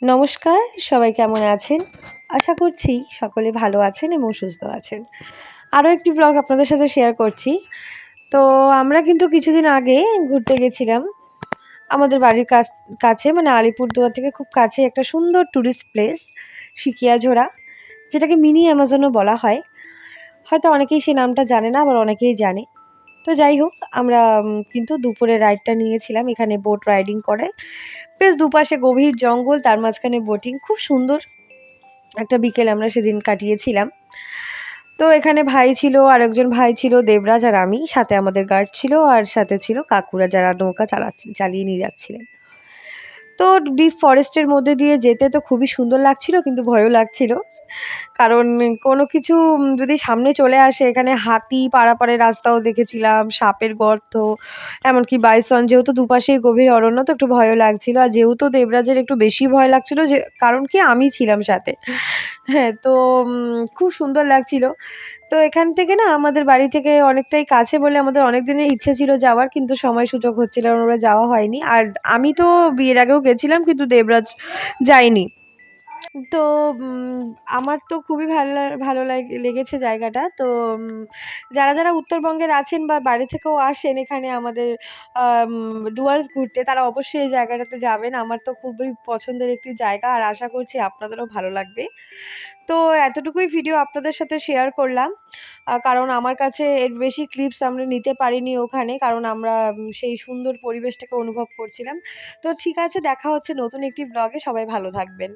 নমস্কার, সবাই কেমন আছেন? আশা করছি সকলে ভালো আছেন এবং সুস্থ আছেন। আরও একটি ব্লগ আপনাদের সাথে শেয়ার করছি। তো আমরা কিন্তু কিছুদিন আগে ঘুরতে গেছিলাম। আমাদের বাড়ির কাছে মানে আলিপুরদুয়ার থেকে খুব কাছে একটা সুন্দর টুরিস্ট প্লেস সিকিয়াঝোড়া, যেটাকে মিনি অ্যামাজনও বলা হয়। হয়তো অনেকেই সেই নামটা জানে না, আবার অনেকেই জানে। তো যাই হোক, আমরা কিন্তু দুপুরে রাইডটা নিয়েছিলাম। এখানে বোট রাইডিং করে। বেশ দুপাশে গভীর জঙ্গল, তার মাঝখানে বোটিং। খুব সুন্দর একটা বিকেল আমরা সেদিন কাটিয়েছিলাম। তো এখানে ভাই ছিল, আরেকজন ভাই ছিল দেবরাজ আর আমি। সাথে আমাদের গার্ড ছিল আর সাথে ছিল কাকুরা, যারা নৌকা চালিয়ে নিয়ে যাচ্ছিলেন। তো ডিপ ফরেস্টের মধ্যে দিয়ে যেতে তো খুবই সুন্দর লাগছিল, কিন্তু ভয়ও লাগছিল। কারণ কোনো কিছু যদি সামনে চলে আসে, এখানে হাতি পারাপারের রাস্তাও দেখেছিলাম, সাপের গর্ত, এমনকি বাইসন। যেহেতু দুপাশেই গভীর অরণ্য, তো একটু ভয়ও লাগছিল। আর যেহেতু দেবরাজের একটু বেশি ভয় লাগছিল, যে কারণ কি আমি ছিলাম সাথে। হ্যাঁ, তো খুব সুন্দর লাগছিল। তো এখান থেকে না আমাদের বাড়ি থেকে অনেকটাই কাছে বলে আমাদের অনেক দিনের ইচ্ছে ছিল যাওয়ার, কিন্তু সময় সুযোগ হচ্ছিল না, ওরা যাওয়া হয়নি। আর আমি তো বিয়ের আগেও গেছিলাম, কিন্তু দেবরাজ যায়নি। তো উম আমার তো খুবই ভালো লেগেছে জায়গাটা। তো যারা উত্তরবঙ্গের আছেন বা বাইরে থেকেও আসেন এখানে আমাদের আম ডুয়ার্স ঘুরতে, তারা অবশ্যই এই জায়গাটাতে যাবেন। আমার তো খুবই পছন্দের একটি জায়গা, আর আশা করছি আপনাদেরও ভালো লাগবে। তো এতটুকুই ভিডিও আপনাদের সাথে শেয়ার করলাম। কারণ আমার কাছে এর বেশি ক্লিপস আমরা নিতে পারিনি ওখানে। কারণ আমরা সেই সুন্দর পরিবেশটাকে অনুভব করছিলাম। তো ঠিক আছে, দেখা হচ্ছে নতুন একটি ব্লগে। সবাই ভালো থাকবেন।